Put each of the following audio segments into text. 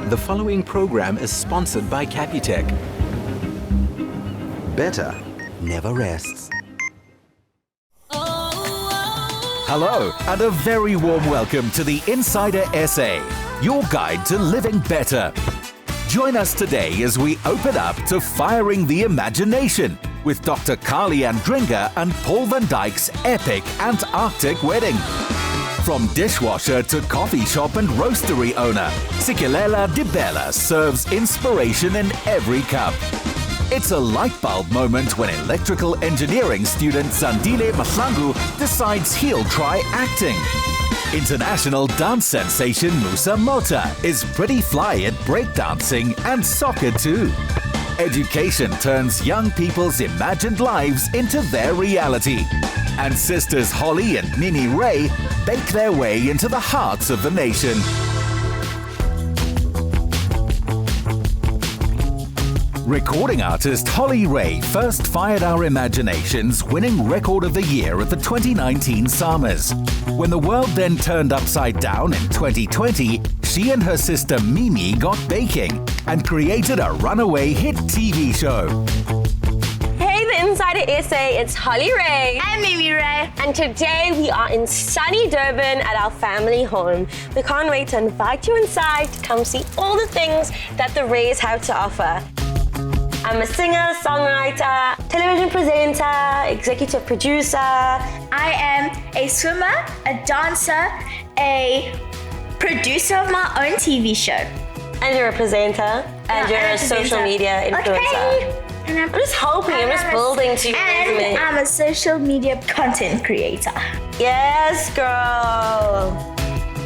The following program is sponsored by Capitec. Better never rests. Hello, and a very warm welcome to the Insider SA, your guide to living better. Join us today as we open up to firing the imagination with Dr. Carli Andringa and Paul van Dijk's epic Antarctic wedding. From dishwasher to coffee shop and roastery owner, Sikelela Dibela serves inspiration in every cup. It's a light bulb moment when electrical engineering student Sandile Mahlangu decides he'll try acting. International dance sensation Musa Motha is pretty fly at breakdancing and soccer too. Education turns young people's imagined lives into their reality. And sisters Holly and Mimi Rey bake their way into the hearts of the nation. Recording artist Holly Rey first fired our imaginations, winning Record of the Year at the 2019 Summers. When the world then turned upside down in 2020, she and her sister Mimi got baking and created a runaway hit TV show. Hey, the Insider SA, it's Holly Rey and Mimi Rey. And today we are in sunny Durban at our family home. We can't wait to invite you inside to come see all the things that the Reys have to offer. I'm a singer, songwriter, television presenter, executive producer. I am a swimmer, a dancer, a producer of my own TV show. And you're a presenter. And you're a social media influencer. Okay. I'm just hoping, I'm just building to your resume. And I'm a social media content creator. Yes, girl.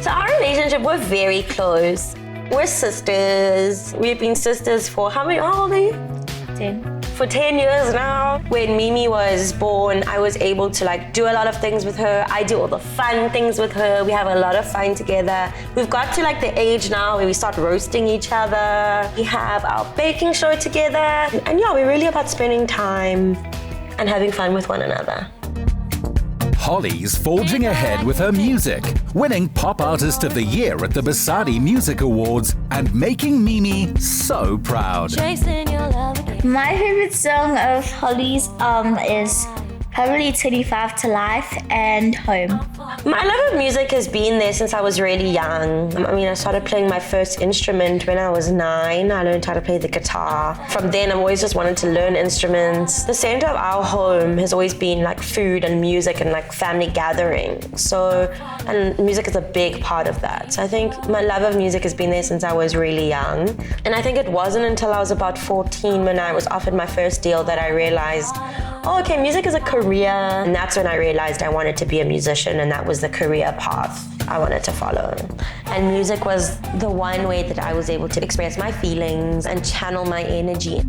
So our relationship, we're very close. We're sisters. We've been sisters for how old are you? 10. For 10 years now. When Mimi was born, I was able to do a lot of things with her. I do all the fun things with her. We have a lot of fun together. We've got to the age now where we start roasting each other. We have our baking show together. And yeah, we're really about spending time and having fun with one another. Holly's forging ahead with her music, winning Pop Artist of the Year at the Basadi Music Awards and making Mimi so proud. My favorite song of Holly's is probably 25 to Life and Home. My love of music has been there since I was really young. I started playing my first instrument when I was 9. I learned how to play the guitar. From then, I've always just wanted to learn instruments. The center of our home has always been food and music and family gatherings. And music is a big part of that. So I think my love of music has been there since I was really young. And I think it wasn't until I was about 14 when I was offered my first deal that I realized, oh, okay, music is a career. And that's when I realized I wanted to be a musician, and that was the career path I wanted to follow. And music was the one way that I was able to express my feelings and channel my energy.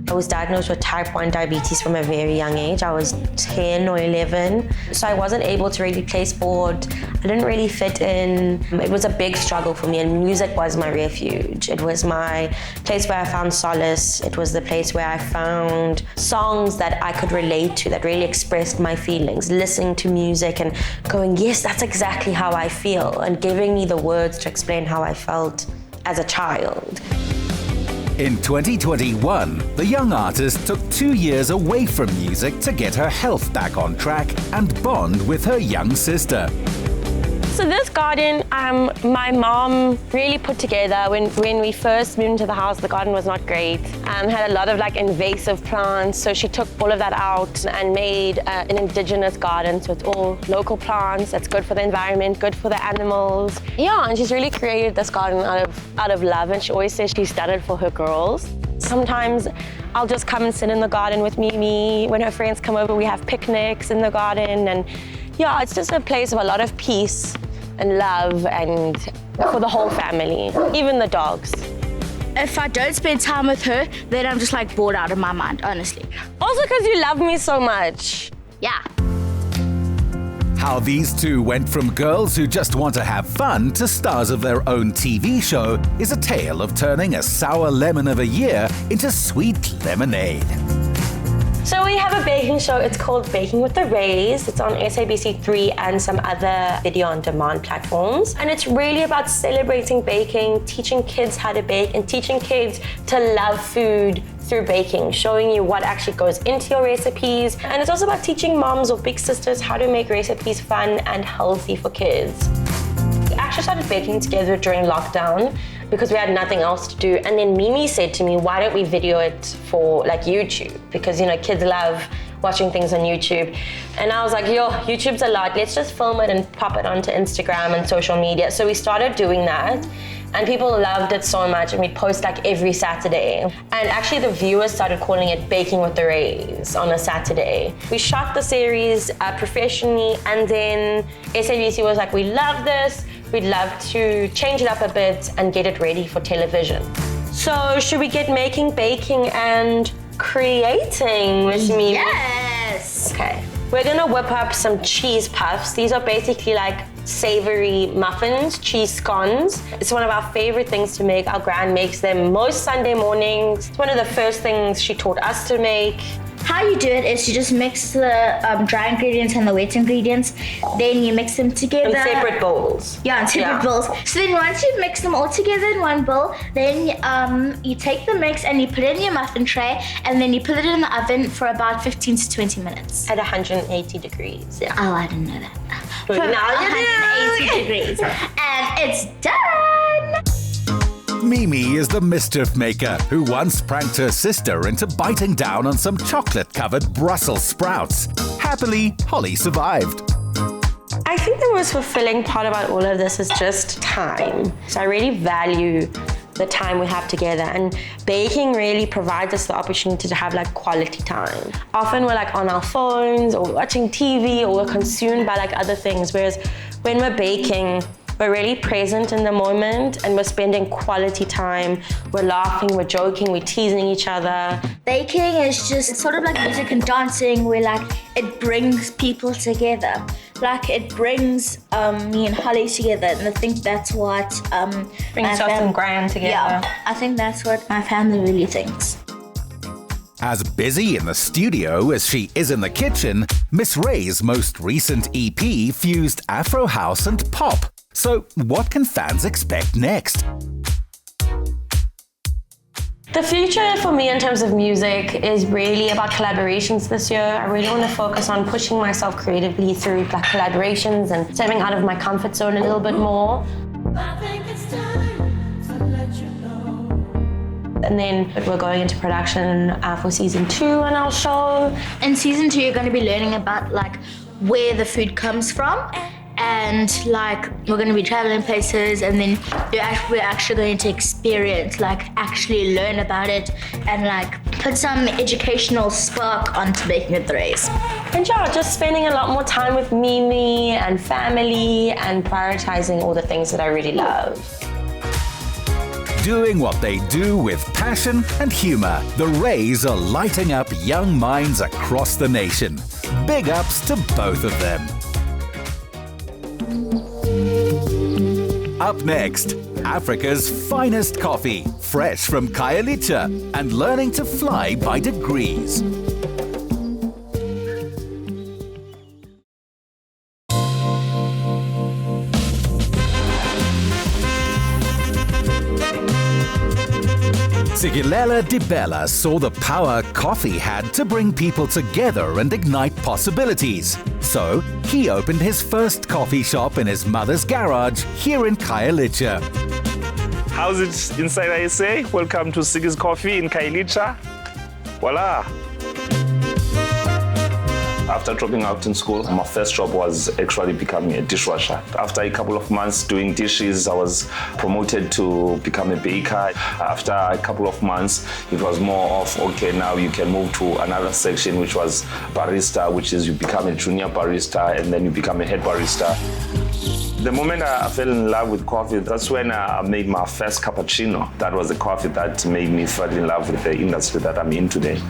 I was diagnosed with type 1 diabetes from a very young age. I was 10 or 11. So I wasn't able to really play sport. I didn't really fit in. It was a big struggle for me, and music was my refuge. It was my place where I found solace. It was the place where I found songs that I could relate to, that really expressed my feelings. Listening to music and going, yes, that's exactly how I feel, and giving me the words to explain how I felt as a child. In 2021, the young artist took 2 years away from music to get her health back on track and bond with her young sister. So this garden, my mom really put together. When we first moved into the house, the garden was not great. Had a lot of invasive plants, so she took all of that out and made an indigenous garden. So it's all local plants. That's good for the environment, good for the animals. Yeah, and she's really created this garden out of love. And she always says she's done it for her girls. Sometimes I'll just come and sit in the garden with Mimi. When her friends come over, we have picnics in the garden, and yeah, it's just a place of a lot of peace and love, and for the whole family, even the dogs. If I don't spend time with her, then I'm just bored out of my mind, honestly. Also because you love me so much. Yeah. How these two went from girls who just want to have fun to stars of their own TV show is a tale of turning a sour lemon of a year into sweet lemonade. So we we have a baking show. It's called Baking with the Reys. It's on SABC3 and some other video on demand platforms. And it's really about celebrating baking, teaching kids how to bake, and teaching kids to love food through baking, showing you what actually goes into your recipes. And it's also about teaching moms or big sisters how to make recipes fun and healthy for kids. We actually started baking together during lockdown because we had nothing else to do. And then Mimi said to me, why don't we video it for like YouTube? Because, you know, kids love watching things on YouTube. And I was like, yo, YouTube's a lot. Let's just film it and pop it onto Instagram and social media. So we started doing that. And people loved it so much, and we'd post like every Saturday. And actually the viewers started calling it Baking with the Reys on a Saturday. We shot the series professionally, and then SABC was like, we love this, we'd love to change it up a bit and get it ready for television. So should we get making, baking, and creating with me? Yes! Okay. We're gonna whip up some cheese puffs. These are basically like savory muffins, cheese scones. It's one of our favorite things to make. Our gran makes them most Sunday mornings. It's one of the first things she taught us to make. How you do it is you just mix the dry ingredients and the wet ingredients, then you mix them together. In separate bowls. Yeah, in separate bowls. So then once you mix them all together in one bowl, then you take the mix and you put it in your muffin tray, and then you put it in the oven for about 15 to 20 minutes. At 180 degrees, yeah. Oh, I didn't know that. Well, For now you 180 degrees. And it's done! Mimi is the mischief maker who once pranked her sister into biting down on some chocolate-covered Brussels sprouts. Happily, Holly survived. I think the most fulfilling part about all of this is just time. So I really value the time we have together, and baking really provides us the opportunity to have like quality time. Often we're like on our phones or watching TV, or we're consumed by like other things, whereas when we're baking, we're really present in the moment and we're spending quality time. We're laughing, we're joking, we're teasing each other. Baking is just, it's sort of like music and dancing, where like it brings people together. Like it brings me and Holly together, and I think that's what Brings us and Gran together. Yeah, I think that's what my family really thinks. As busy in the studio as she is in the kitchen, Miss Rey's most recent EP fused Afro house and pop. So what can fans expect next? The future for me in terms of music is really about collaborations this year. I really want to focus on pushing myself creatively through like collaborations and stepping out of my comfort zone a little bit more. I think it's time to let you know. And then we're going into production for season 2 on our show. In season 2, you're going to be learning about like where the food comes from. And like we're going to be traveling places, and then we're actually going to experience, like actually learn about it, and like put some educational spark onto Baking with the Reys. And yeah, just spending a lot more time with Mimi and family and prioritizing all the things that I really love. Doing what they do with passion and humor, the Reys are lighting up young minds across the nation. Big ups to both of them. Up next, Africa's finest coffee, fresh from Carli and learning to fly by degrees. Sikelela Dibela saw the power coffee had to bring people together and ignite possibilities. So, he opened his first coffee shop in his mother's garage here in Carli. How's it inside SA? Welcome to Siki's Coffee in Carli. Voila! After dropping out in school, my first job was actually becoming a dishwasher. After a couple of months doing dishes, I was promoted to become a baker. After a couple of months, it was more of, okay, now you can move to another section, which was barista, which is you become a junior barista and then you become a head barista. The moment I fell in love with coffee, that's when I made my first cappuccino. That was the coffee that made me fall in love with the industry that I'm in today.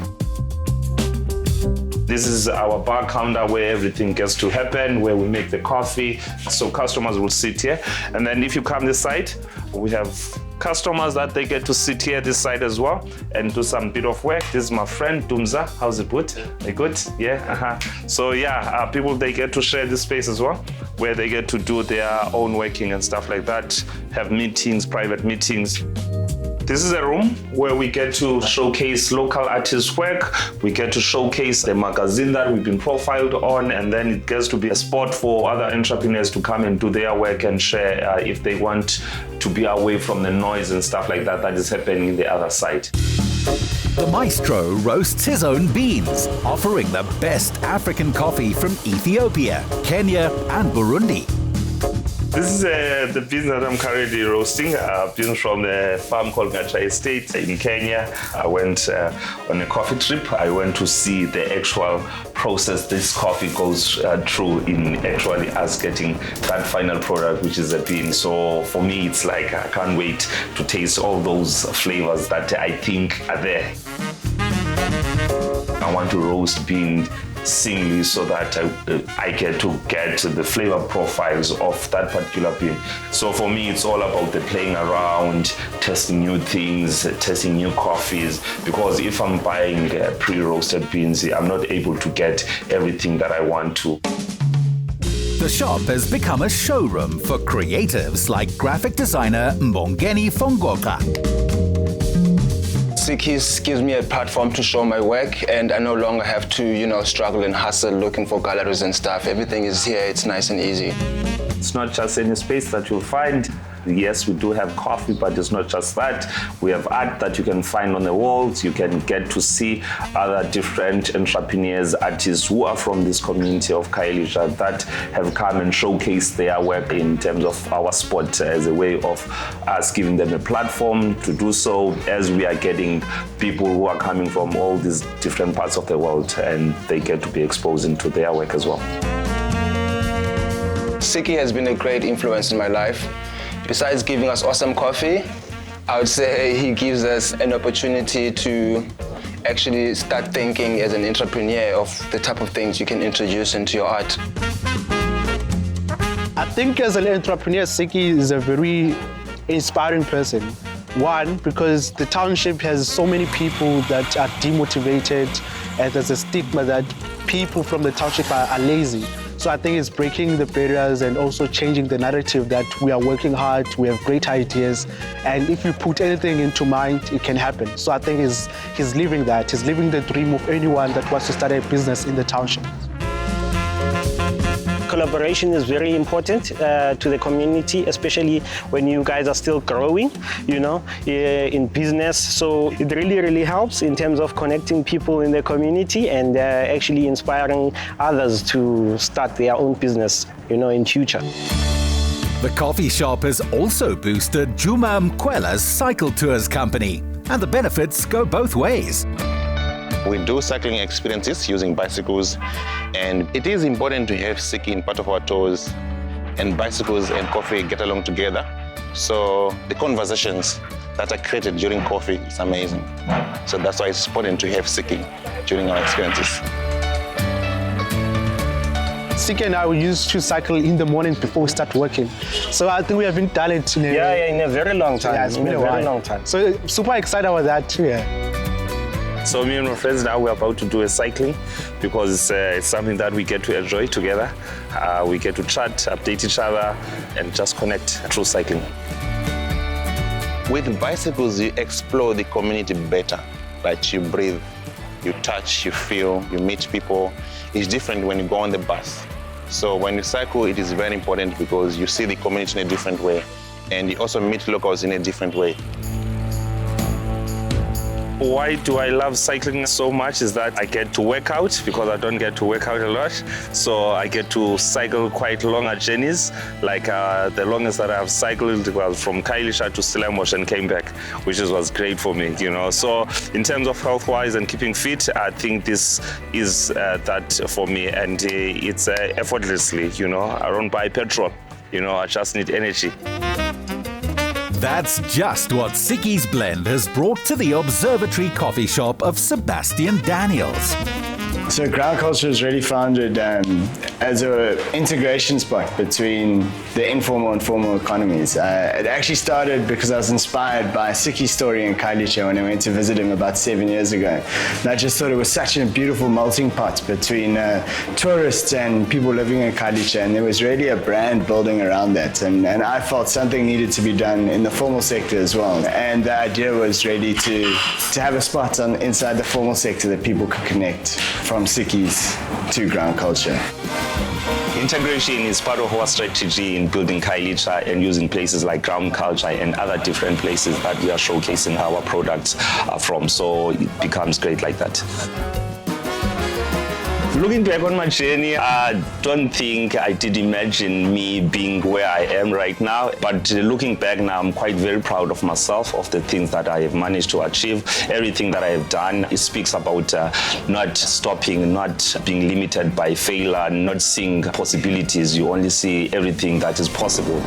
This is our bar counter where everything gets to happen, where we make the coffee. So customers will sit here. And then if you come this side, we have customers that they get to sit here this side as well and do some bit of work. This is my friend Dumza. How's it good? You good? Yeah. So yeah, people they get to share this space as well, where they get to do their own working and stuff like that. Have meetings, private meetings. This is a room where we get to showcase local artists' work. We get to showcase the magazine that we've been profiled on, and then it gets to be a spot for other entrepreneurs to come and do their work and share if they want to be away from the noise and stuff like that that is happening in the other side. The maestro roasts his own beans, offering the best African coffee from Ethiopia, Kenya, and Burundi. This is the beans that I'm currently roasting. Beans from the farm called Gacha Estate in Kenya. I went on a coffee trip. I went to see the actual process this coffee goes through in actually us getting that final product, which is a bean. So for me, it's like I can't wait to taste all those flavors that I think are there. I want to roast bean singly so that I get to get the flavor profiles of that particular bean. So for me, it's all about the playing around, testing new things, testing new coffees, because if I'm buying pre-roasted beans, I'm not able to get everything that I want to. The shop has become a showroom for creatives like graphic designer Mbongeni Fongoka. Siki gives me a platform to show my work, and I no longer have to, struggle and hustle looking for galleries and stuff. Everything is here, it's nice and easy. It's not just any space that you'll find. Yes, we do have coffee, but it's not just that. We have art that you can find on the walls. You can get to see other different entrepreneurs, artists who are from this community of Khayelitsha that have come and showcased their work in terms of our spot as a way of us giving them a platform to do so, as we are getting people who are coming from all these different parts of the world and they get to be exposed into their work as well. Siki has been a great influence in my life. Besides giving us awesome coffee, I would say he gives us an opportunity to actually start thinking as an entrepreneur of the type of things you can introduce into your art. I think as an entrepreneur, Siki is a very inspiring person. One, because the township has so many people that are demotivated, and there's a stigma that people from the township are lazy. So I think it's breaking the barriers and also changing the narrative that we are working hard, we have great ideas, and if you put anything into mind, it can happen. So I think he's living that. He's living the dream of anyone that wants to start a business in the township. Collaboration is very important to the community, especially when you guys are still growing, in business. So it really helps in terms of connecting people in the community and actually inspiring others to start their own business, in future. The coffee shop has also boosted Juma Mkwela's cycle tours company, and the benefits go both ways. We do cycling experiences using bicycles, and it is important to have Siki in part of our tours, and bicycles and coffee get along together. So the conversations that are created during coffee is amazing. So that's why it's important to have Siki during our experiences. Siki and I used to cycle in the morning before we start working. So I think we haven't done it in a very long time. Yeah, it's been a very long time. So super excited about that too, yeah. So me and my friends now we're about to do a cycling because it's something that we get to enjoy together. We get to chat, update each other, and just connect through cycling. With bicycles, you explore the community better. Like you breathe, you touch, you feel, you meet people. It's different when you go on the bus. So when you cycle, it is very important because you see the community in a different way, and you also meet locals in a different way. Why do I love cycling so much is that I get to work out because I don't get to work out a lot. So I get to cycle quite longer journeys. Like the longest that I've cycled was from Khayelitsha to Stellenbosch and came back, which was great for me, So in terms of health-wise and keeping fit, I think this is that for me. And it's effortlessly, I don't buy petrol, I just need energy. That's just what Siki's blend has brought to the Observatory coffee shop of Sebastian Daniels. So ground culture was really founded as an integration spot between the informal and formal economies. It actually started because I was inspired by Siki's story in Carli when I went to visit him about 7 years ago. And I just thought it was such a beautiful melting pot between tourists and people living in Carli, and there was really a brand building around that. And I felt something needed to be done in the formal sector as well. And the idea was really to have a spot inside the formal sector that people could connect from Siki's to ground culture. Integration is part of our strategy in building Kailicha and using places like ground culture and other different places that we are showcasing our products from, so it becomes great like that. Looking back on my journey, I don't think I did imagine me being where I am right now. But looking back now, I'm quite very proud of myself, of the things that I have managed to achieve. Everything that I have done, it speaks about not stopping, not being limited by failure, not seeing possibilities. You only see everything that is possible.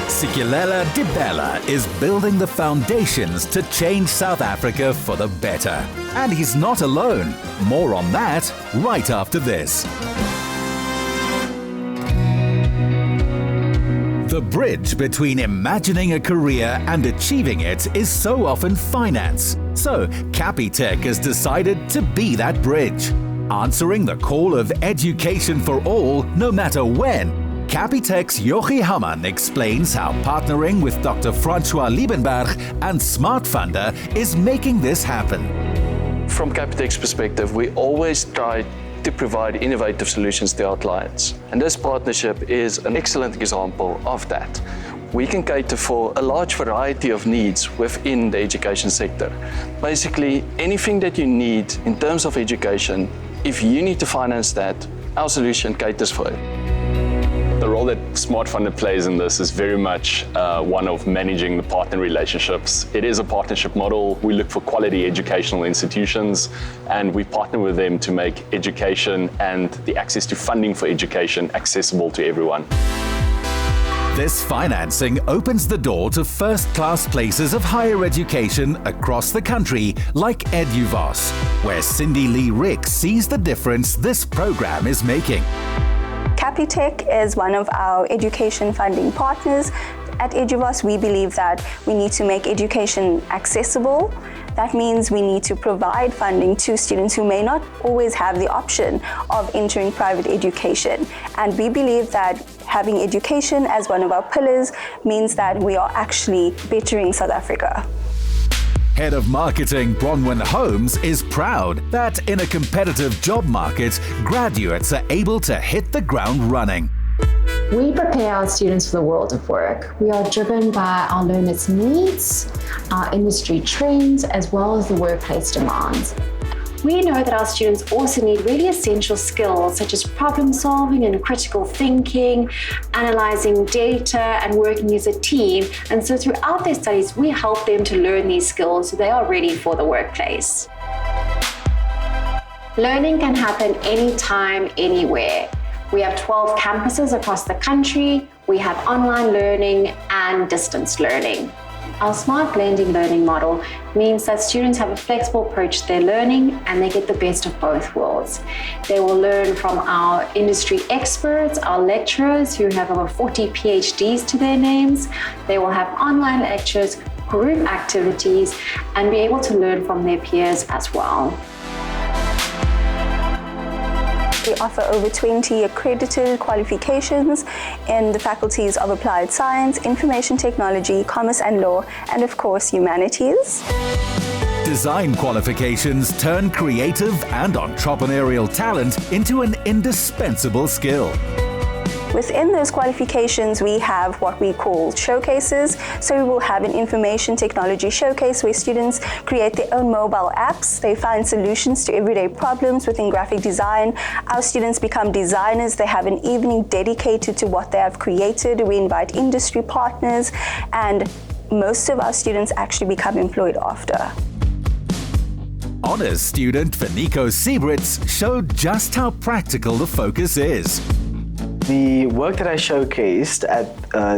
Sikelela Dibela is building the foundations to change South Africa for the better. And he's not alone. More on that right after this. The bridge between imagining a career and achieving it is so often finance. So Capitec has decided to be that bridge. Answering the call of education for all, no matter when, Capitec's Jochi Hamman explains how partnering with Dr. Francois Liebenberg and Smart Funder is making this happen. From Capitec's perspective, we always try to provide innovative solutions to our clients. And this partnership is an excellent example of that. We can cater for a large variety of needs within the education sector. Basically, anything that you need in terms of education, if you need to finance that, our solution caters for it. The role that Smart Funder plays in this is very much one of managing the partner relationships. It is a partnership model. We look for quality educational institutions and we partner with them to make education and the access to funding for education accessible to everyone. This financing opens the door to first-class places of higher education across the country, like EduVos, where Cindy Lee Rick sees the difference this program is making. Capitec is one of our education funding partners. At EduVos, we believe that we need to make education accessible. That means we need to provide funding to students who may not always have the option of entering private education. And we believe that having education as one of our pillars means that we are actually bettering South Africa. Head of Marketing Bronwyn Holmes is proud that in a competitive job market, graduates are able to hit the ground running. We prepare our students for the world of work. We are driven by our learners' needs, our industry trends, as well as the workplace demands. We know that our students also need really essential skills such as problem solving and critical thinking, analyzing data and working as a team. And so throughout their studies, we help them to learn these skills so they are ready for the workplace. Learning can happen anytime, anywhere. We have 12 campuses across the country. We have online learning and distance learning. Our smart blending learning model means that students have a flexible approach to their learning and they get the best of both worlds. They will learn from our industry experts, our lecturers who have over 40 PhDs to their names. They will have online lectures, group activities, and be able to learn from their peers as well. We offer over 20 accredited qualifications in the faculties of Applied Science, Information Technology, Commerce and Law, and of course, Humanities. Design qualifications turn creative and entrepreneurial talent into an indispensable skill. Within those qualifications, we have what we call showcases. So we will have an information technology showcase where students create their own mobile apps. They find solutions to everyday problems within graphic design. Our students become designers. They have an evening dedicated to what they have created. We invite industry partners, and most of our students actually become employed after. Honours student Vaniko Siebritz showed just how practical the focus is. The work that I showcased at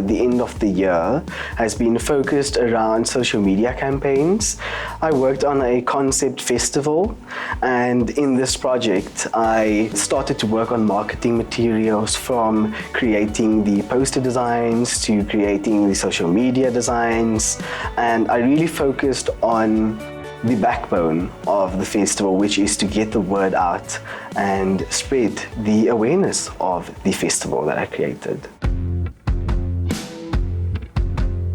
the end of the year has been focused around social media campaigns. I worked on a concept festival, and in this project I started to work on marketing materials, from creating the poster designs to creating the social media designs, and I really focused on the backbone of the festival, which is to get the word out and spread the awareness of the festival that I created.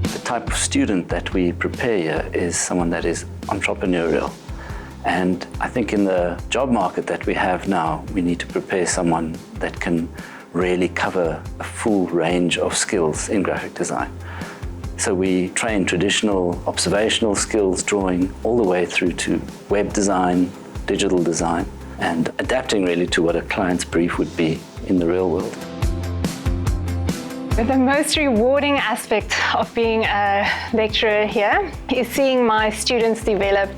The type of student that we prepare here is someone that is entrepreneurial. And I think in the job market that we have now, we need to prepare someone that can really cover a full range of skills in graphic design. So we train traditional observational skills, drawing, all the way through to web design, digital design, and adapting really to what a client's brief would be in the real world. The most rewarding aspect of being a lecturer here is seeing my students develop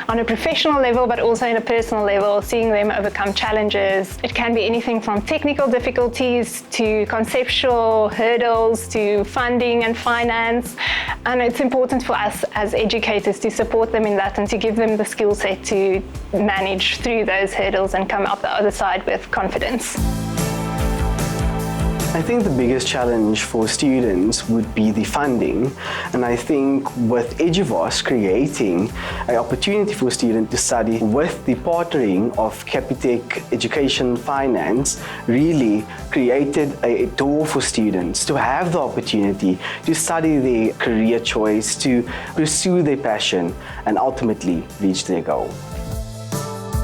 on a professional level, but also in a personal level, seeing them overcome challenges. It can be anything from technical difficulties to conceptual hurdles to funding and finance. And it's important for us as educators to support them in that and to give them the skill set to manage through those hurdles and come out the other side with confidence. I think the biggest challenge for students would be the funding, and I think with Eduvos creating an opportunity for students to study with the partnering of Capitec Education Finance really created a door for students to have the opportunity to study their career choice, to pursue their passion and ultimately reach their goal.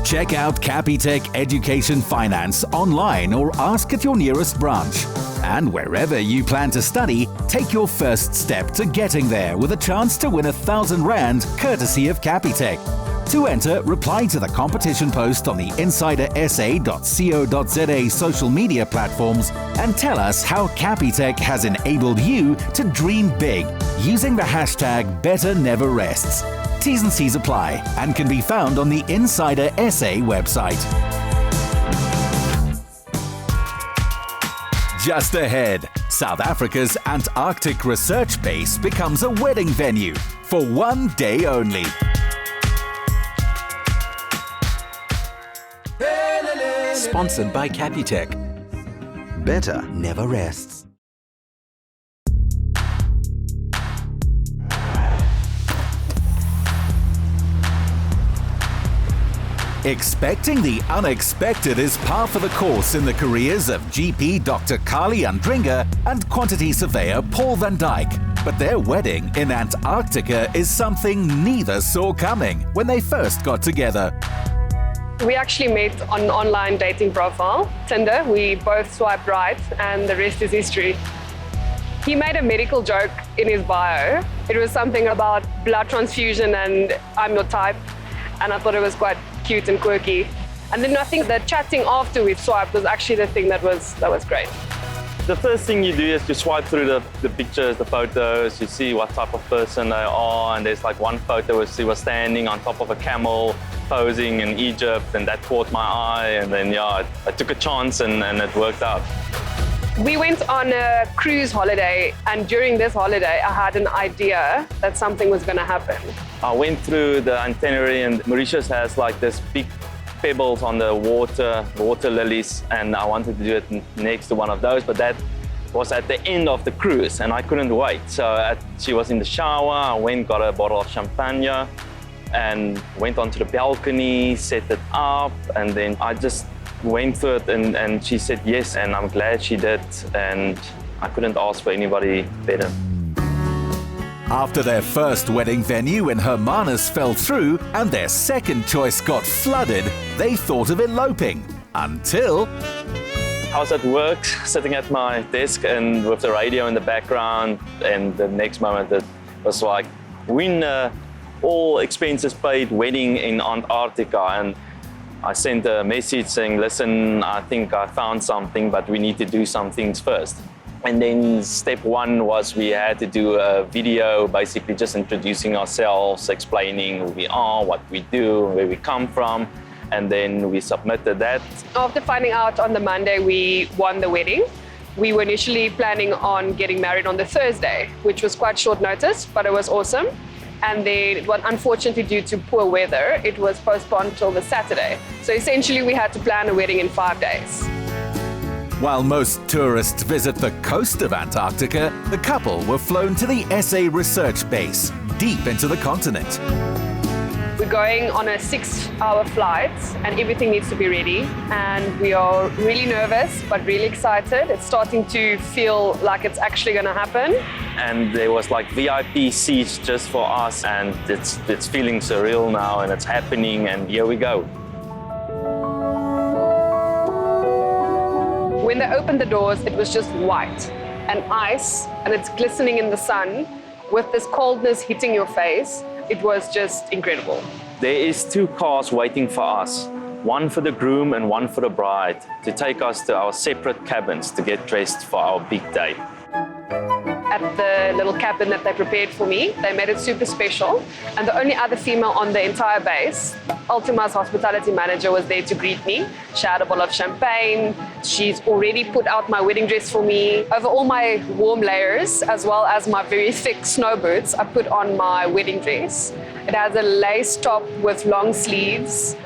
Check out Capitec Education Finance online or ask at your nearest branch. And wherever you plan to study, take your first step to getting there with a chance to win R1,000 courtesy of Capitec. To enter, reply to the competition post on the insidersa.co.za social media platforms and tell us how Capitec has enabled you to dream big using the hashtag #BetterNeverRests. T's and C's apply and can be found on the Insider SA website. Just ahead, South Africa's Antarctic research base becomes a wedding venue for one day only. Sponsored by Capitec. Better never rests. Expecting the unexpected is par for the course in the careers of GP Dr. Carli Andringa and quantity surveyor Paul van Dyk. But their wedding in Antarctica is something neither saw coming when they first got together. We actually met on an online dating profile, Tinder. We both swiped right and the rest is history. He made a medical joke in his bio. It was something about blood transfusion and I'm your type. And I thought it was quite cute and quirky. And then I think the chatting after we swiped was actually the thing that was great. The first thing you do is you swipe through the pictures, the photos, you see what type of person they are, and there's like one photo where she was standing on top of a camel posing in Egypt, and that caught my eye, and then yeah, I took a chance and it worked out. We went on a cruise holiday, and during this holiday I had an idea that something was going to happen. I went through the itinerary, and Mauritius has like this big pebbles on the water lilies, and I wanted to do it next to one of those, but that was at the end of the cruise and I couldn't wait. So she was in the shower, I went, got a bottle of champagne and went onto the balcony, set it up, and then I just went through it and she said yes, and I'm glad she did, and I couldn't ask for anybody better. After their first wedding venue in Hermanus fell through and their second choice got flooded, they thought of eloping until... I was at work, sitting at my desk and with the radio in the background, and the next moment it was like, win all expenses paid wedding in Antarctica. And I sent a message saying, listen, I think I found something, but we need to do some things first. And then step one was we had to do a video, basically just introducing ourselves, explaining who we are, what we do, where we come from. And then we submitted that. After finding out on the Monday we won the wedding, We were initially planning on getting married on the Thursday, which was quite short notice, but it was awesome. And then, unfortunately, due to poor weather, it was postponed till the Saturday. So essentially, we had to plan a wedding in 5 days. While most tourists visit the coast of Antarctica, the couple were flown to the SA research base, deep into the continent. We're going on a 6-hour flight and everything needs to be ready. And we are really nervous, but really excited. It's starting to feel like it's actually going to happen. And there was like VIP seats just for us, and it's feeling surreal now, and it's happening, and here we go. When they opened the doors, it was just white and ice, and it's glistening in the sun with this coldness hitting your face. It was just incredible. There is 2 cars waiting for us, one for the groom and one for the bride, to take us to our separate cabins to get dressed for our big day. At the little cabin that they prepared for me, they made it super special. And the only other female on the entire base, Ultima's hospitality manager, was there to greet me. She had a bottle of champagne. She's already put out my wedding dress for me. Over all my warm layers, as well as my very thick snow boots, I put on my wedding dress. It has a lace top with long sleeves.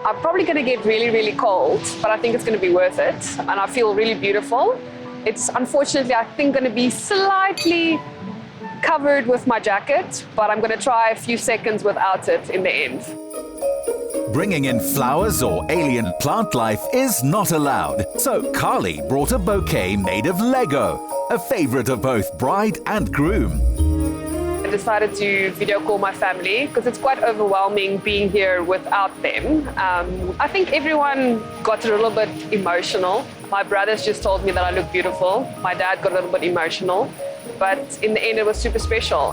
I'm probably going to get really, really cold, but I think it's going to be worth it. And I feel really beautiful. It's unfortunately, I think, going to be slightly covered with my jacket, but I'm going to try a few seconds without it in the end. Bringing in flowers or alien plant life is not allowed, so Carli brought a bouquet made of Lego, a favorite of both bride and groom. I decided to video call my family because it's quite overwhelming being here without them. I think everyone got a little bit emotional. My brothers just told me that I look beautiful. My dad got a little bit emotional, but in the end it was super special.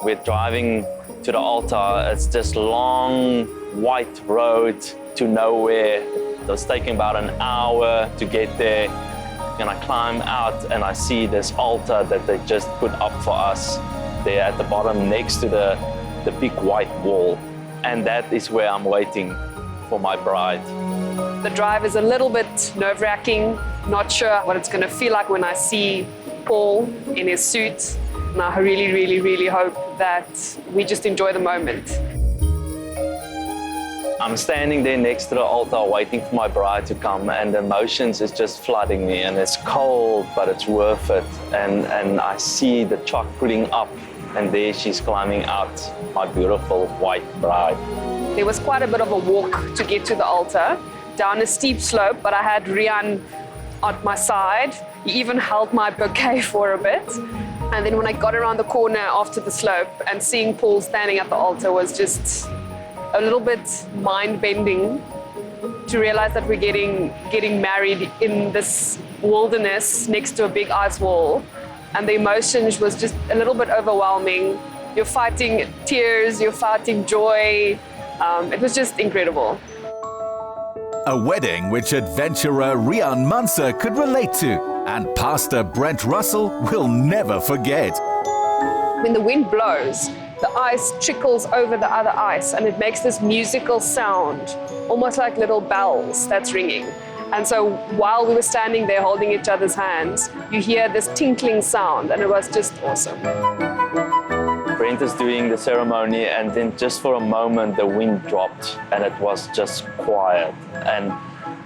We're driving to the altar. It's this long white road to nowhere. It was taking about an hour to get there. And I climb out and I see this altar that they just put up for us there at the bottom next to the big white wall. And that is where I'm waiting for my bride. The drive is a little bit nerve-wracking, not sure what it's going to feel like when I see Paul in his suit. And I really, really, really hope that we just enjoy the moment. I'm standing there next to the altar waiting for my bride to come, and the emotions is just flooding me, and it's cold, but it's worth it. And I see the truck pulling up, and there she's climbing out, my beautiful white bride. There was quite a bit of a walk to get to the altar, down a steep slope, but I had Rian at my side. He even held my bouquet for a bit. And then when I got around the corner after the slope and seeing Paul standing at the altar was just a little bit mind-bending to realize that we're getting married in this wilderness next to a big ice wall. And the emotions was just a little bit overwhelming. You're fighting tears, you're fighting joy. It was just incredible. A wedding which adventurer Rian Munster could relate to, and Pastor Brent Russell will never forget. When the wind blows, the ice trickles over the other ice and it makes this musical sound, almost like little bells that's ringing. And so while we were standing there holding each other's hands, you hear this tinkling sound, and it was just awesome. Brent is doing the ceremony, and then just for a moment the wind dropped and it was just quiet. And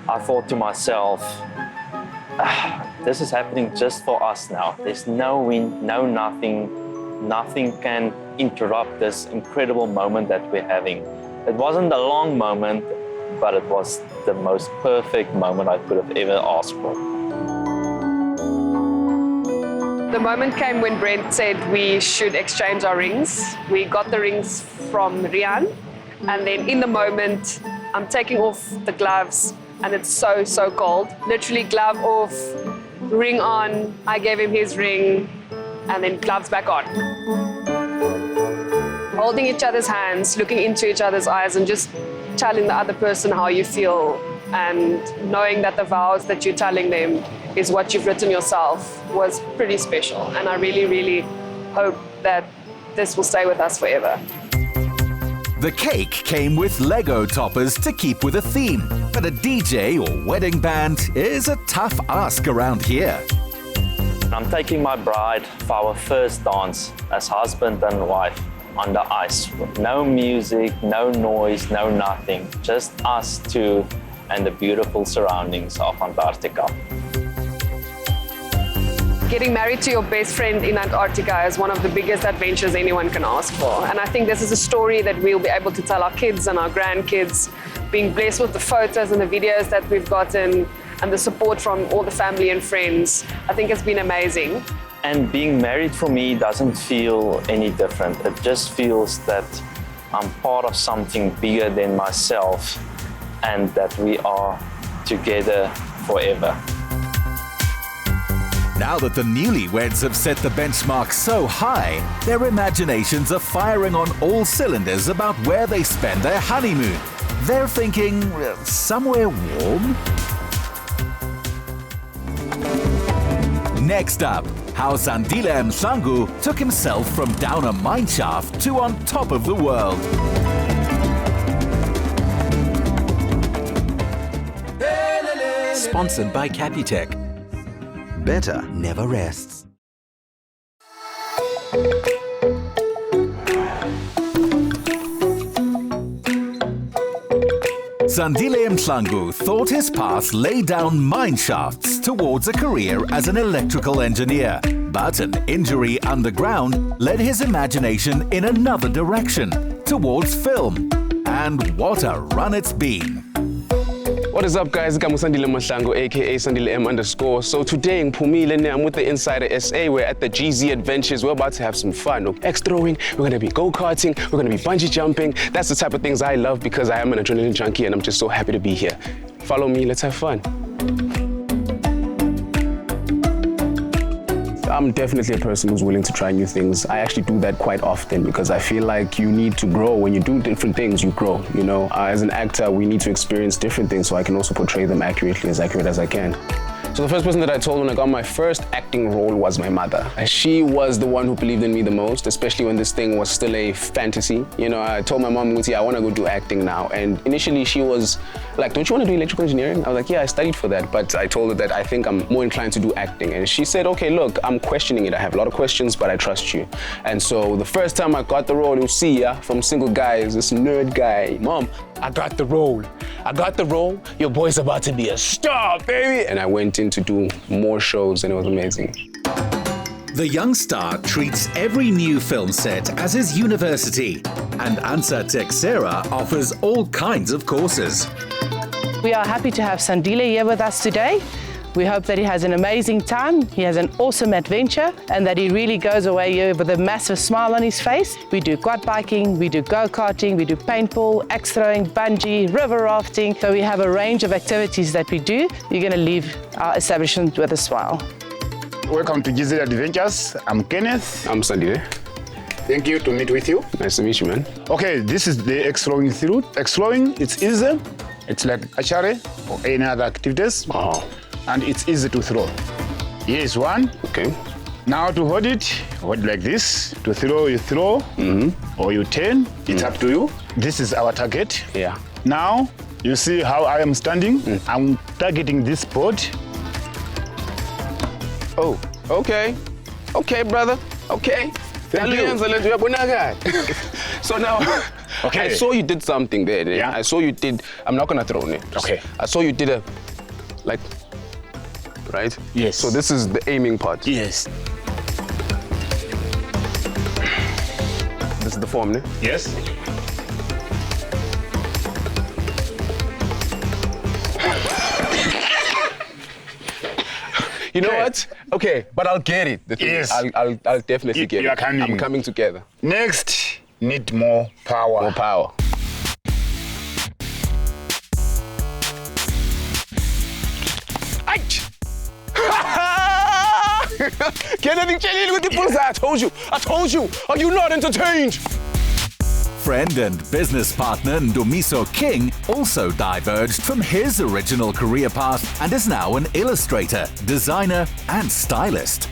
I thought to myself, this is happening just for us now. There's no wind, no nothing. Nothing can interrupt this incredible moment that we're having. It wasn't a long moment, but it was the most perfect moment I could have ever asked for. The moment came when Brent said we should exchange our rings. We got the rings from Rian, and then in the moment, I'm taking off the gloves, and it's so, so cold. Literally glove off, ring on, I gave him his ring, and then gloves back on. Holding each other's hands, looking into each other's eyes, and just telling the other person how you feel, and knowing that the vows that you're telling them is what you've written yourself was pretty special. And I really, really hope that this will stay with us forever. The cake came with Lego toppers to keep with a theme, but a DJ or wedding band is a tough ask around here. I'm taking my bride for our first dance as husband and wife on the ice. No music, no noise, no nothing. Just us two and the beautiful surroundings of Antarctica. Getting married to your best friend in Antarctica is one of the biggest adventures anyone can ask for. And I think this is a story that we'll be able to tell our kids and our grandkids, being blessed with the photos and the videos that we've gotten and the support from all the family and friends. I think it's been amazing. And being married for me doesn't feel any different. It just feels that I'm part of something bigger than myself and that we are together forever. Now that the newlyweds have set the benchmark so high, their imaginations are firing on all cylinders about where they spend their honeymoon. They're thinking somewhere warm? Next up, how Sandile Mahlangu took himself from down a mine shaft to on top of the world. Sponsored by Capitec. Better never rests. Sandile Mahlangu thought his path lay down mine shafts towards a career as an electrical engineer. But an injury underground led his imagination in another direction, towards film. And what a run it's been. What is up, guys? I'm Sandile Mahlangu, aka Sandile M_. So today in Pumile, I'm with the Insider SA. We're at the GZ Adventures. We're about to have some fun. X throwing, we're gonna be go-karting, we're gonna be bungee jumping. That's the type of things I love because I am an adrenaline junkie and I'm just so happy to be here. Follow me, let's have fun. I'm definitely a person who's willing to try new things. I actually do that quite often because I feel like you need to grow. When you do different things, you grow, you know. As an actor, we need to experience different things so I can also portray them accurately, as accurate as I can. So the first person that I told when I got my first acting role was my mother. She was the one who believed in me the most, especially when this thing was still a fantasy. You know, I told my mom, I want to go do acting now. And initially she was like, don't you want to do electrical engineering? I was like, yeah, I studied for that. But I told her that I think I'm more inclined to do acting. And she said, okay, look, I'm questioning it. I have a lot of questions, but I trust you. And so the first time I got the role, you see, from Single Guys, this nerd guy, Mom, I got the role. I got the role. Your boy's about to be a star, baby. And I went in to do more shows and it was amazing. The young star treats every new film set as his university, and Antarctic offers all kinds of courses. We are happy to have Sandile here with us today. We hope that he has an amazing time, he has an awesome adventure, and that he really goes away here with a massive smile on his face. We do quad biking, we do go-karting, we do paintball, axe throwing, bungee, river rafting. So we have a range of activities that we do. You're going to leave our establishment with a smile. Welcome to GZ Adventures. I'm Kenneth. I'm Sandile. Thank you to meet with you. Nice to meet you, man. Okay, this is the X-Flowing route. X-Flowing, it's easy. It's like archery or any other activities. And it's easy to throw. Here is one. Okay. Now to hold it like this. To throw, you throw, or you turn. It's up to you. This is our target. Yeah. Now, you see how I am standing. I'm targeting this spot. Oh, okay. Okay, brother. Okay. Thank you. So now, okay. I saw you did something there. Yeah. I saw you did, I'm not gonna throw it. Okay. I saw you did a, like, right? Yes. So this is the aiming part. Yes. This is the form, ne? Yes. You know what? Okay, but I'll get it. The thing Yes. is, I'll definitely get You are it. coming. I'm coming together. Next, need more power. More power. I told you. Are you not entertained? Friend and business partner Ndumiso King also diverged from his original career path and is now an illustrator, designer, and stylist.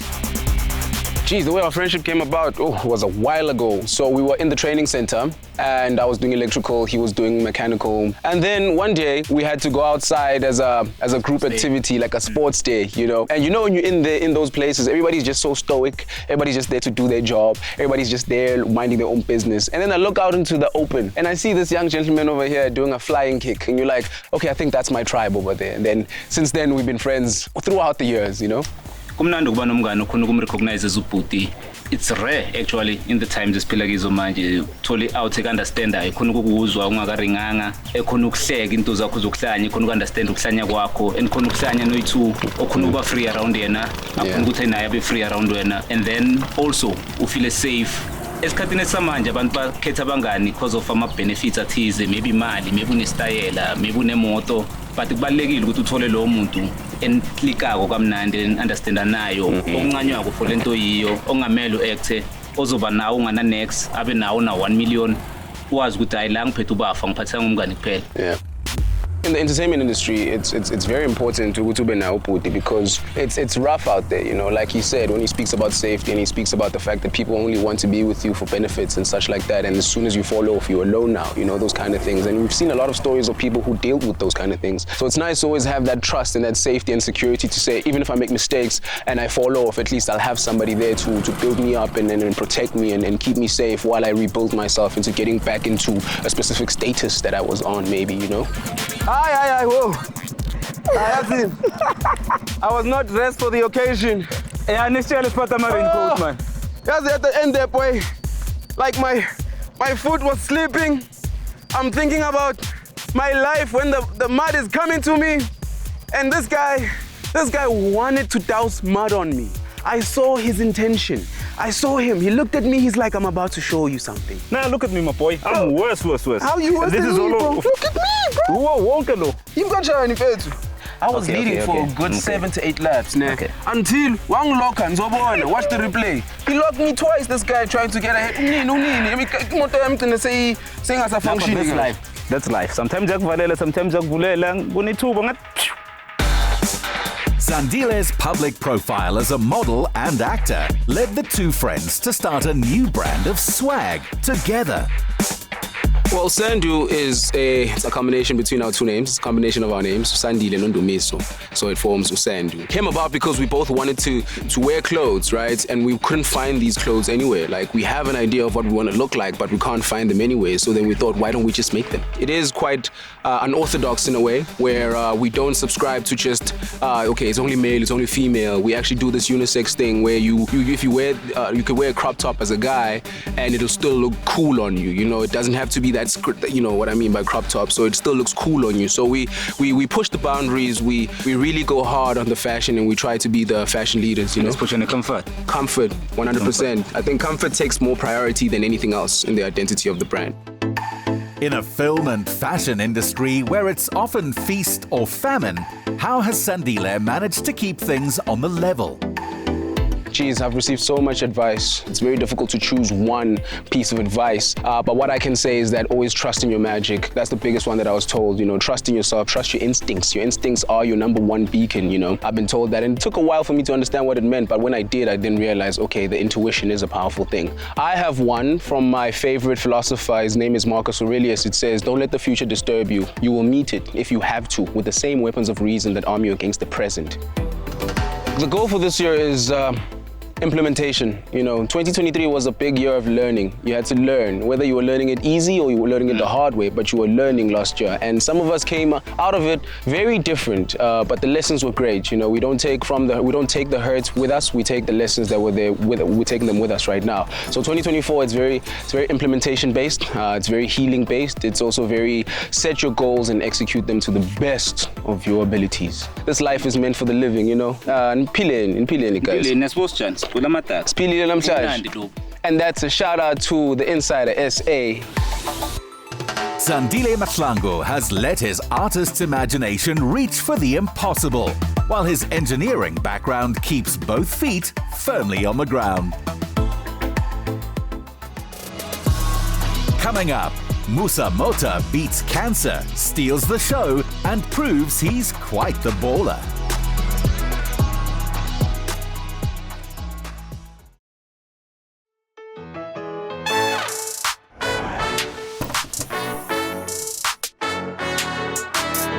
Geez, the way our friendship came about was a while ago. So we were in the training center and I was doing electrical, he was doing mechanical. And then one day we had to go outside as a group activity, like a sports day, you know. And you know when you're in those places, everybody's just so stoic, everybody's just there to do their job, everybody's just there minding their own business. And then I look out into the open and I see this young gentleman over here doing a flying kick. And you're like, okay, I think that's my tribe over there. And then since then we've been friends throughout the years, you know. Kumnandi ukuba nomngane okhona ukumrecognize ubhuti. It's rare actually in the times esiphila kizo manje. Tholi out ekunderstandayo khona ukukuzwa ungakaringanga, ekhona ukuhleka into zakho zokuhlanya, ekhona ukunderstand ukuhlanya kwakho, and khona ukuhlanya no2 okhona ukuba free around yena, akhona ukuthi naye abe free around wena, and then also u feel safe. Esikhathini samanje abantu bakhetha abangani because of ama benefits athize, maybe imali, maybe unestayela, maybe unemoto, but kubalekile ukuthi uthole lo muntu enklikako kamnandi understanda nayo okunqanywako for lento yiyo ongamelo acte ozoba nawo ungana next abe nawo na 1 million wazi ukuthi ayila ngiphethe ubafa ngiphathanga umngani kuphela. Yeah. In the entertainment industry, it's very important to ube na ubuti because it's rough out there, you know. Like he said, when he speaks about safety and he speaks about the fact that people only want to be with you for benefits and such like that, and as soon as you fall off, you're alone now, you know, those kind of things. And we've seen a lot of stories of people who deal with those kind of things. So it's nice to always have that trust and that safety and security to say, even if I make mistakes and I fall off, at least I'll have somebody there to build me up and protect me and keep me safe while I rebuild myself into getting back into a specific status that I was on, maybe, you know. Aye, whoa. I was not dressed for the occasion. Yeah, initially spot my raincoat, man. Just at the end there, boy. Like my foot was slipping. I'm thinking about my life when the mud is coming to me. And this guy wanted to douse mud on me. I saw his intention. I saw him. He looked at me. He's like, I'm about to show you something. Now look at me, my boy. I'm worse. How you worse than me, bro? Look at me, bro. Whoa. You got shiny face. I was leading for a good 7 to 8 laps, until one lock and watch the replay. He locked me twice. This guy trying to get ahead. That's life. Sometimes I valela, sometimes I vulela. Sandile's public profile as a model and actor led the two friends to start a new brand of swag together. Well, Sandu is a combination between our two names. It's a combination of our names, Sandile and Ndumiso. So it forms Usandu. Came about because we both wanted to wear clothes, right? And we couldn't find these clothes anywhere. Like, we have an idea of what we want to look like, but we can't find them anywhere. So then we thought, why don't we just make them? It is quite unorthodox in a way, where we don't subscribe to just, okay, it's only male, it's only female. We actually do this unisex thing where if you wear, you could wear a crop top as a guy and it'll still look cool on you. You know, it doesn't have to be that, you know what I mean by crop top, so it still looks cool on you. So we push the boundaries, we really go hard on the fashion, and we try to be the fashion leaders, you know. Let's put you in the comfort. Comfort, 100%. I think comfort takes more priority than anything else in the identity of the brand. In a film and fashion industry where it's often feast or famine, how has Sandile managed to keep things on the level? Geez, I've received so much advice. It's very difficult to choose one piece of advice. But what I can say is that always trust in your magic. That's the biggest one that I was told, you know, trust in yourself, trust your instincts. Your instincts are your #1 beacon, you know. I've been told that, and it took a while for me to understand what it meant, but when I did, I then realize, okay, the intuition is a powerful thing. I have one from my favorite philosopher. His name is Marcus Aurelius. It says, don't let the future disturb you. You will meet it, if you have to, with the same weapons of reason that arm you against the present. The goal for this year is implementation. You know, 2023 was a big year of learning. You had to learn, whether you were learning it easy or you were learning it the hard way, but you were learning last year. And some of us came out of it very different, but the lessons were great. You know, we don't take the hurts with us, we take the lessons that were there, we're taking them with us right now. So 2024, it's very implementation based, it's very healing based, it's also very set your goals and execute them to the best of your abilities. This life is meant for the living, you know. Nipileni, guys. And that's a shout out to the Insider SA. Sandile Mahlangu has let his artist's imagination reach for the impossible, while his engineering background keeps both feet firmly on the ground. Coming up, Musa Motha beats cancer, steals the show, and proves he's quite the baller.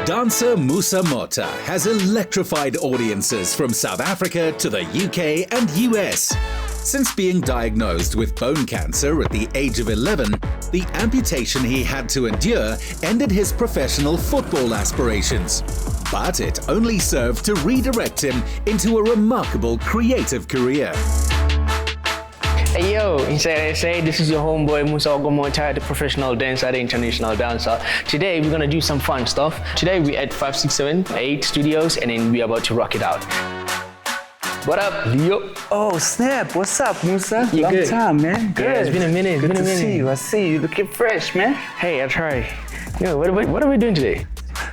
Dancer Musa Motha has electrified audiences from South Africa to the UK and US. Since being diagnosed with bone cancer at the age of 11, the amputation he had to endure ended his professional football aspirations. But it only served to redirect him into a remarkable creative career. Hey yo, Inside SA, this is your homeboy Musa Motha, the professional dancer, the international dancer. Today we're gonna do some fun stuff. Today we're at 567-8 studios and then we're about to rock it out. What up, Leo? Oh snap, what's up Musa? You Long good? time, man. Yeah, it's been a minute. Good to see you. I see you looking fresh, man. Hey, I try. Yo, what are we doing today?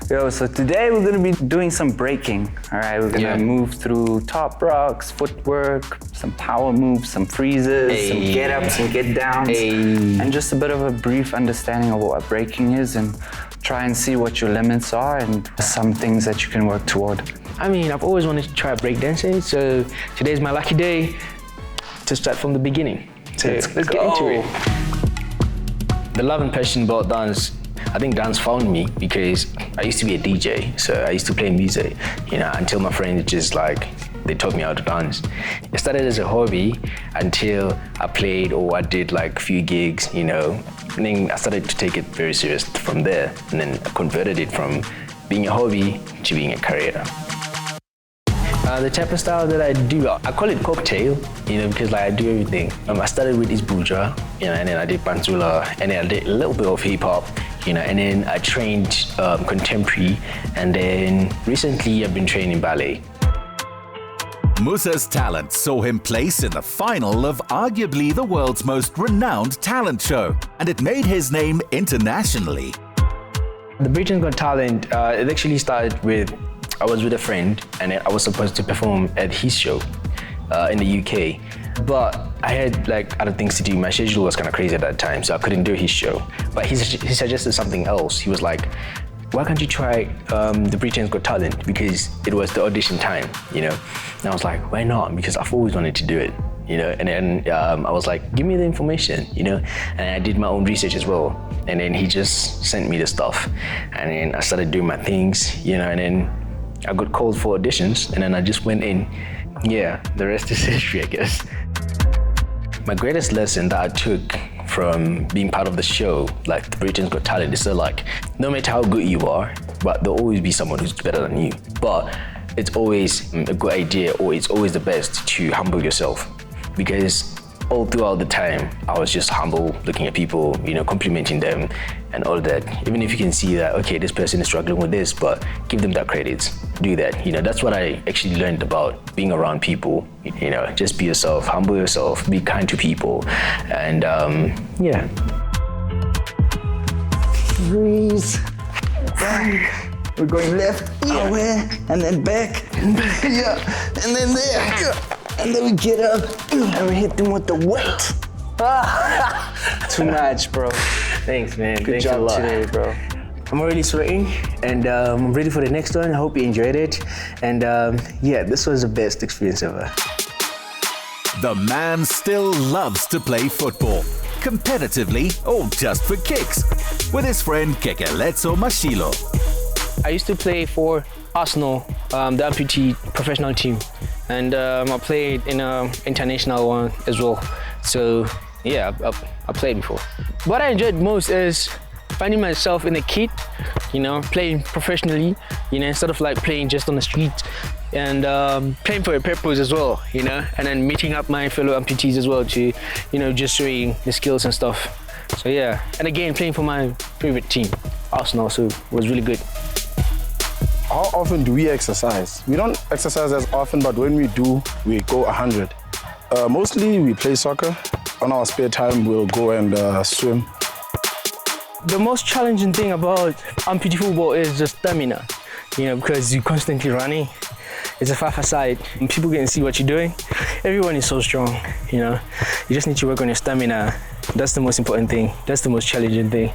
Yo, so today we're gonna be doing some breaking. All right, we're gonna move through top rocks, footwork, some power moves, some freezes, some get ups and get downs, and just a bit of a brief understanding of what breaking is and try and see what your limits are and some things that you can work toward. I mean, I've always wanted to try breakdancing, so today's my lucky day to start from the beginning. So let's get into it. The love and passion about dance, I think dance found me because I used to be a DJ, so I used to play music, until my friends just they taught me how to dance. It started as a hobby until I played or I did a few gigs, and then I started to take it very serious from there, and then I converted it from being a hobby to being a career. The type of style that I do, I call it cocktail, because I do everything. I started with Isbuja, and then I did Pantsula, and then I did a little bit of hip hop, and then I trained contemporary, and then recently I've been training ballet. Musa's talent saw him place in the final of arguably the world's most renowned talent show, and it made his name internationally. The Britain's Got Talent, it actually started with, I was with a friend and I was supposed to perform at his show in the UK. But I had other things to do. My schedule was kind of crazy at that time, so I couldn't do his show. But he suggested something else. He was like, why can't you try the Britain's Got Talent? Because it was the audition time, And I was like, why not? Because I've always wanted to do it, And then I was like, give me the information, And I did my own research as well. And then he just sent me the stuff. And then I started doing my things, And then I got called for auditions, and then I just went in. Yeah, the rest is history, I guess. My greatest lesson that I took from being part of the show, the Britain's Got Talent, is that no matter how good you are, but there'll always be someone who's better than you. But it's always a good idea, or it's always the best to humble yourself, because all throughout the time, I was just humble, looking at people, complimenting them and all that. Even if you can see that, okay, this person is struggling with this, but give them that credit, do that. That's what I actually learned about being around people. Just be yourself, humble yourself, be kind to people, and yeah. Breeze. We're going left, away, and then back, yeah, and then there, yeah. And then we get up and we hit them with the weight. Too much, bro. Thanks, man. Good Thanks job a lot. today, bro. I'm already sweating, and I'm ready for the next one. I hope you enjoyed it. And yeah, this was the best experience ever. The man still loves to play football, competitively or just for kicks, with his friend Sikelela Dibela. I used to play for Arsenal, the amputee professional team. And I played in an international one as well. So yeah, I played before. What I enjoyed most is finding myself in the kit, playing professionally, instead of playing just on the street, and playing for a purpose as well, and then meeting up my fellow amputees as well to, just showing the skills and stuff. So yeah, and again, playing for my favorite team, Arsenal, so it was really good. How often do we exercise? We don't exercise as often, but when we do, we go 100. Mostly we play soccer. On our spare time, we'll go and swim. The most challenging thing about amputee football is the stamina, because you're constantly running. It's a 5-a-side, and people can see what you're doing. Everyone is so strong, You just need to work on your stamina. That's the most important thing. That's the most challenging thing.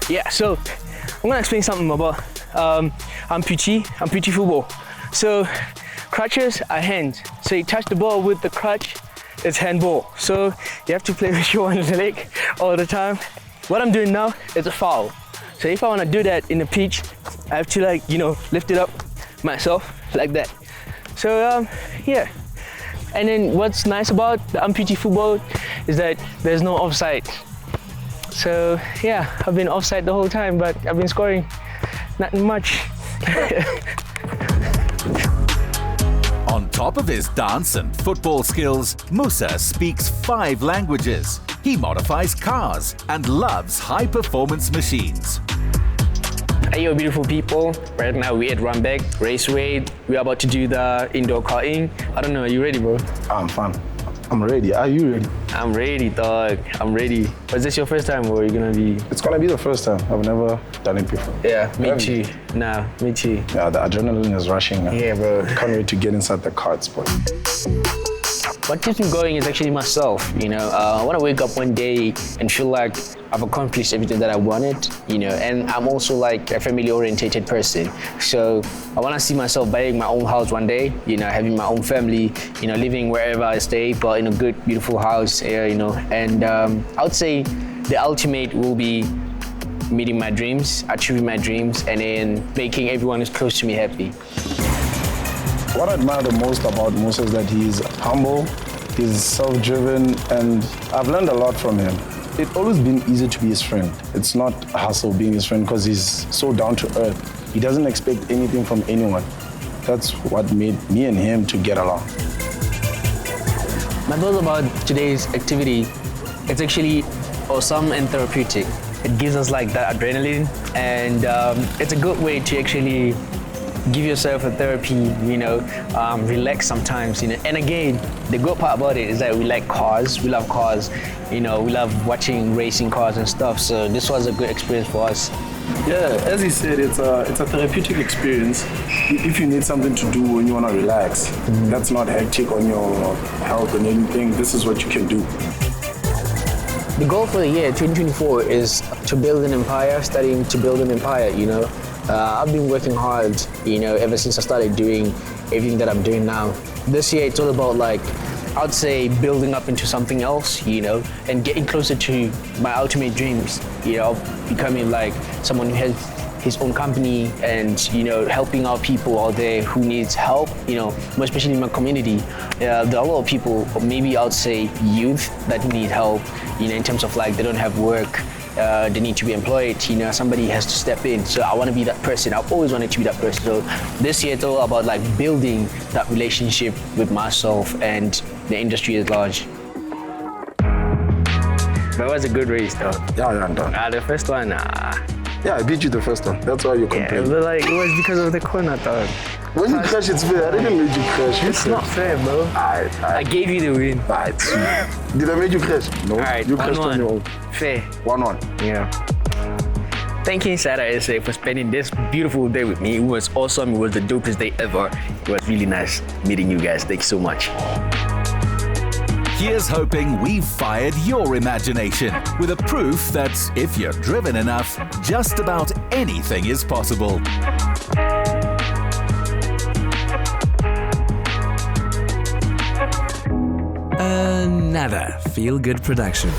Yeah, so I'm gonna explain something about amputee football. So crutches are hands. So you touch the ball with the crutch, it's handball. So you have to play with your one leg all the time. What I'm doing now is a foul. So if I want to do that in the pitch, I have to like, lift it up myself like that. So yeah. And then what's nice about the amputee football is that there's no offside. So yeah, I've been offside the whole time, but I've been scoring not much. On top of his dance and football skills, Musa speaks 5 languages. He modifies cars and loves high-performance machines. Hey, yo, beautiful people. Right now we're at Runback Raceway. We're about to do the indoor karting. I don't know, are you ready, bro? I'm fine. I'm ready. Are you ready? I'm ready, dog. I'm ready. Was this your first time or are you gonna be? It's gonna be the first time. I've never done it before. Yeah, me too. Nah, me too. Yeah, the adrenaline is rushing now. Yeah, bro. Can't wait to get inside the kart sport. What keeps me going is actually myself, I want to wake up one day and feel like I've accomplished everything that I wanted, and I'm also like a family-orientated person. So I want to see myself buying my own house one day, having my own family, living wherever I stay, but in a good, beautiful house, and I would say the ultimate will be meeting my dreams, achieving my dreams, and then making everyone who's close to me happy. What I admire the most about Musa is that he's humble, he's self-driven, and I've learned a lot from him. It's always been easy to be his friend. It's not a hassle being his friend because he's so down to earth. He doesn't expect anything from anyone. That's what made me and him to get along. My thoughts about today's activity, it's actually awesome and therapeutic. It gives us like that adrenaline, and it's a good way to actually give yourself a therapy, relax sometimes, And again, the good part about it is that we like cars, we love cars, we love watching racing cars and stuff. So this was a good experience for us. Yeah, as he said, it's a therapeutic experience. If you need something to do when you want to relax, that's not hectic on your health and anything, this is what you can do. The goal for the year 2024 is to build an empire, studying to build an empire, I've been working hard, ever since I started doing everything that I'm doing now. This year, it's all about I'd say building up into something else, and getting closer to my ultimate dreams, becoming someone who has his own company and, helping out people out there who needs help, more especially in my community. There are a lot of people, or maybe I'd say youth, that need help, in terms of they don't have work. They need to be employed, somebody has to step in. So I want to be that person. I've always wanted to be that person. So this year it's all about building that relationship with myself and the industry at large. That was a good race though. Yeah, I'm done. The first one, Yeah, I beat you the first one. That's why you complained. Yeah, but it was because of the corner, dog. When you crash, it's fair. I didn't make you crash. It's not fair, bro. I gave you the win. Did I make you crash? No. Alright, you crashed on your own. Fair. 1-1. Yeah. Thank you, Insider SA, for spending this beautiful day with me. It was awesome. It was the dopest day ever. It was really nice meeting you guys. Thank you so much. Here's hoping we've fired your imagination with a proof that if you're driven enough, just about anything is possible. Another feel-good production.